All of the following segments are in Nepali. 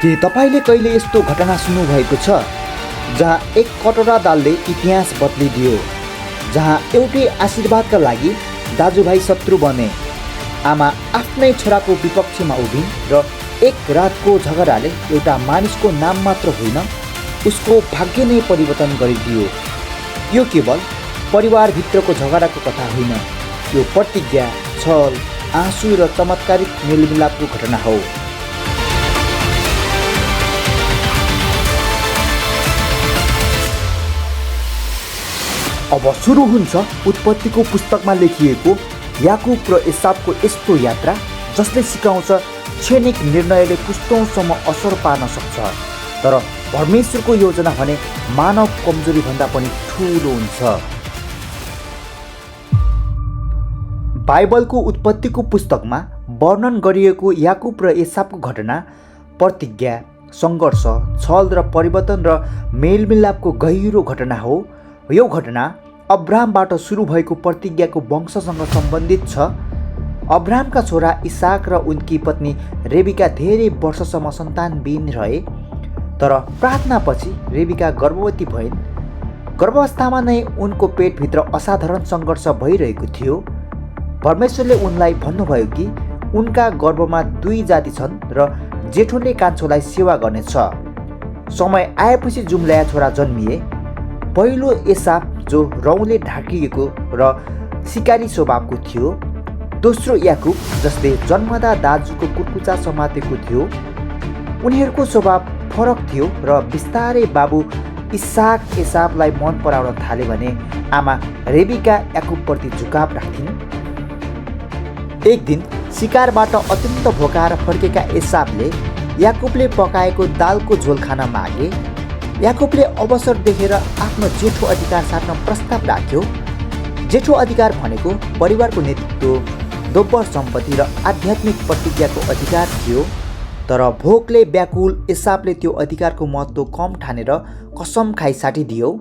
के तपाईले कहिले यस्तो घटना सुन्नुभएको छ जहाँ एक कटोरा दालले इतिहास बदलिदियो, जहाँ एउटै आशीर्वादका लागि दाजुभाइ शत्रु बने, आमा आफ्नै छोराको विपक्षमा उभिन् र एक रातको झगडाले एउटा मानिसको नाम मात्र होइन उसको भाग्य नै परिवर्तन गरिदियो। यो केवल परिवारभित्रको झगडाको कथा होइन, यो प्रतिज्ञा, छल, आँसु र चमत्कारिक मेलमिलापको घटना हो। अब सुरु हुन्छ उत्पत्तिको पुस्तकमा लेखिएको याकुब र एसावको यस्तो यात्रा जसले सिकाउँछ क्षणिक निर्णयले पुस्तौँसम्म असर पार्न सक्छ, तर परमेश्वरको योजना भने मानव कमजोरी भन्दा पनि ठुलो हुन्छ। बाइबलको उत्पत्तिको पुस्तकमा वर्णन गरिएको याकुब र एसावको घटना प्रतिज्ञा, सङ्घर्ष, छल र परिवर्तन र मेलमिलापको गहिरो घटना हो। यो घटना अब्राहमबाट सुरु भएको प्रतिज्ञाको वंशसँग सम्बन्धित छ। अब्राहमका छोरा इसाक र उनकी पत्नी रेबिका धेरै वर्षसम्म सन्तानविहीन रहे, तर प्रार्थनापछि रेबिका गर्भवती भइन्। गर्भावस्थामा नै उनको पेटभित्र असाधारण सङ्घर्ष भइरहेको थियो। परमेश्वरले उनलाई भन्नुभयो कि उनका गर्भमा 2 जाति छन् र जेठोले कान्छोलाई सेवा गर्नेछ। समय आएपछि जुम्ल्याया छोरा जन्मिए। पहिलो एसाव जो रौँले ढाकिएको र सिकारी स्वभावको थियो, दोस्रो याकुब जसले जन्मदा दाजुको कुर्कुचा समातेको थियो। उनीहरूको स्वभाव फरक थियो र बिस्तारै बाबु इसाक एसावलाई मन पराउन थाले भने आमा रेबिका याकुबप्रति झुकाव राख्थिन्। एक दिन शिकारबाट अत्यन्त भोकाएर फर्केका एसावले याकुबले पकाएको दालको झोल खान मागे। याकुबले अवसर देखेर आफ्नो जेठो अधिकार साट्न प्रस्ताव राख्यो। जेठो अधिकार भनेको परिवारको नेतृत्व, दोब्बर सम्पत्ति र आध्यात्मिक प्रतिज्ञाको अधिकार थियो, तर भोकले व्याकुल एसावले त्यो अधिकारको महत्त्व कम ठानेर कसम खाइ साटिदियो।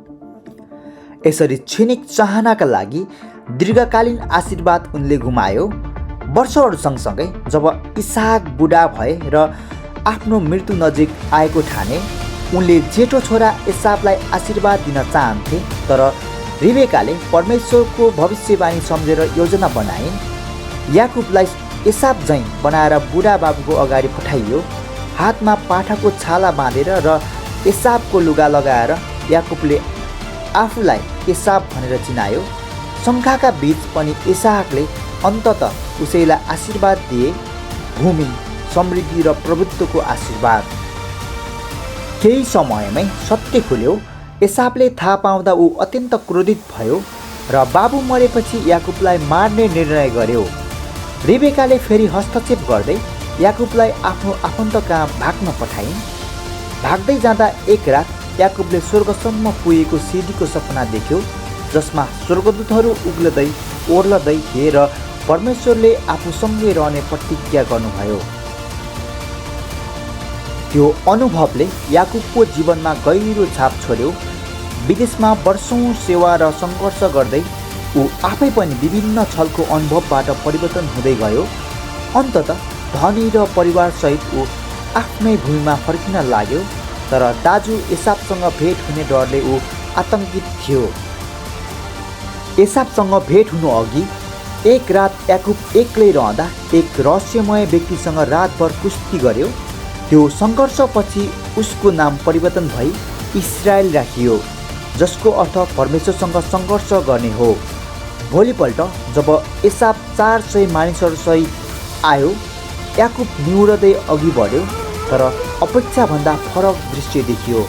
यसरी क्षणिक चाहनाका लागि दीर्घकालीन आशीर्वाद उनले गुमायो। वर्षहरू सँगसँगै जब इसाक बुढा भए र आफ्नो मृत्यु नजिक आएको ठाने, उनले जेठो छोरा एसावलाई आशीर्वाद दिन चाहन्थे, तर रिबेकाले परमेश्वरको भविष्यवाणी सम्झेर योजना बनाइन्। याकुबलाई एसाव झैँ बनाएर बुढा बाबुको अगाडि पठाइयो। हातमा पाठाको छाला बाँधेर र एसावको लुगा लगाएर याकुबले आफूलाई एसाव भनेर चिनायो। शङ्काका बीच पनि इसाकले अन्ततः उसैलाई आशीर्वाद दिए, भूमि, समृद्धि र प्रभुत्वको आशीर्वाद। केही समयमै सत्य खुल्यो। एसावले थाहा पाउँदा ऊ अत्यन्त क्रोधित भयो र बाबु मरेपछि याकुबलाई मार्ने निर्णय गर्यो। रिबेकाले फेरि हस्तक्षेप गर्दै याकुबलाई आफ्नो आफन्त कहाँ भाग्न पठाइन्। भाग्दै जाँदा एक रात याकुबले स्वर्गसम्म पुगेको सिडीको सपना देख्यो, जसमा स्वर्गदूतहरू उक्लदै ओर्लदै थिए र परमेश्वरले आफूसँगै रहने प्रतिज्ञा गर्नुभयो। त्यो अनुभवले याकुबको जीवनमा गहिरो छाप छोड्यो। विदेशमा वर्षौँ सेवा र सङ्घर्ष गर्दै ऊ आफै पनि विभिन्न छलको अनुभवबाट परिवर्तन हुँदै गयो। अन्ततः धनी र परिवारसहित ऊ आफ्नै भूमिमा फर्किन लाग्यो, तर दाजु एसावसँग भेट हुने डरले ऊ आतङ्कित थियो। एसावसँग भेट हुनु अघि एक रात याकुब एक्लै रहँदा एक रहस्यमय व्यक्तिसँग रातभर कुस्ती गर्यो। त्यो सङ्घर्षपछि उसको नाम परिवर्तन भई इस्राएल राखियो, जसको अर्थ परमेश्वरसँग सङ्घर्ष गर्ने हो। भोलिपल्ट जब एसाव 400 मानिसहरूसहित आयो, याकुब निहुरदै अघि बढ्यो, तर अपेक्षाभन्दा फरक दृश्य देखियो।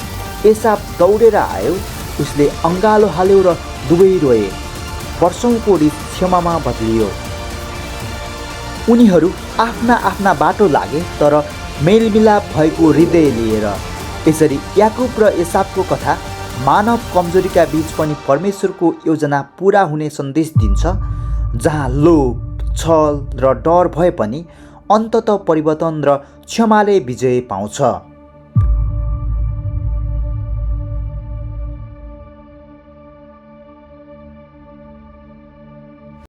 एसाव दौडेर आयो, उसले अङ्गालो हाल्यो र दुवै रोए। वर्षौँको रिस क्षमामा बदलियो। उनीहरू आफ्ना आफ्ना बाटो लागे, तर मेलमिलाप भएको हृदय लिएर। यसरी याकुब र एसावको कथा मानव कमजोरीका बीच पनि परमेश्वरको योजना पुरा हुने सन्देश दिन्छ, जहाँ लोभ, छल र डर भए पनि अन्ततः परिवर्तन र क्षमाले विजय पाउँछ।